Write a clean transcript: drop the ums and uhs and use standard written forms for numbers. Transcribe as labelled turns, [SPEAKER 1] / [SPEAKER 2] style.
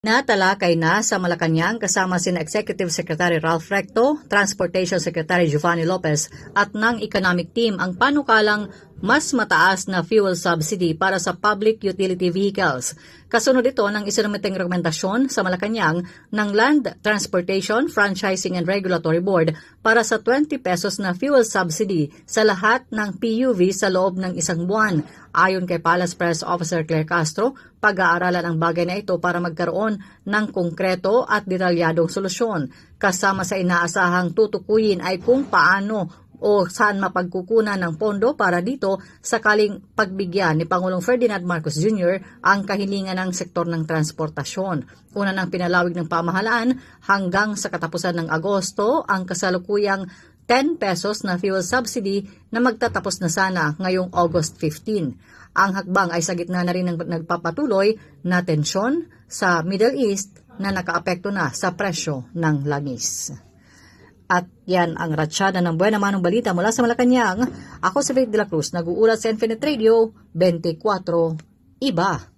[SPEAKER 1] Natalakay na sa Malacanang kasama sina Executive Secretary Ralph Recto, Transportation Secretary Giovanni Lopez at ng Economic Team ang panukalang mas mataas na fuel subsidy para sa public utility vehicles. Kasunod ito ng isinumiteng rekomendasyon sa Malacanang ng Land Transportation, Franchising and Regulatory Board para sa 20 pesos na fuel subsidy sa lahat ng PUV sa loob ng isang buwan. Ayon kay Palace Press Officer Claire Castro, pag-aaralan ang bagay na ito para magkaroon ng konkreto at detalyadong solusyon. Kasama sa inaasahang tutukuyin ay kung paano o saan mapagkukunan ng pondo para dito sakaling pagbigyan ni Pangulong Ferdinand Marcos Jr. ang kahilingan ng sektor ng transportasyon. Una ng pinalawig ng pamahalaan hanggang sa katapusan ng Agosto ang kasalukuyang 10 pesos na fuel subsidy na magtatapos na sana ngayong August 15. Ang hakbang ay sa gitna na rin ng nagpapatuloy na tensyon sa Middle East na nakaapekto na sa presyo ng langis. At yan ang ratsyada ng buwan naman ng balita mula sa Malacanang. Ako si Faith de la Cruz, nag-uulat sa Infinite Radio 24, iba.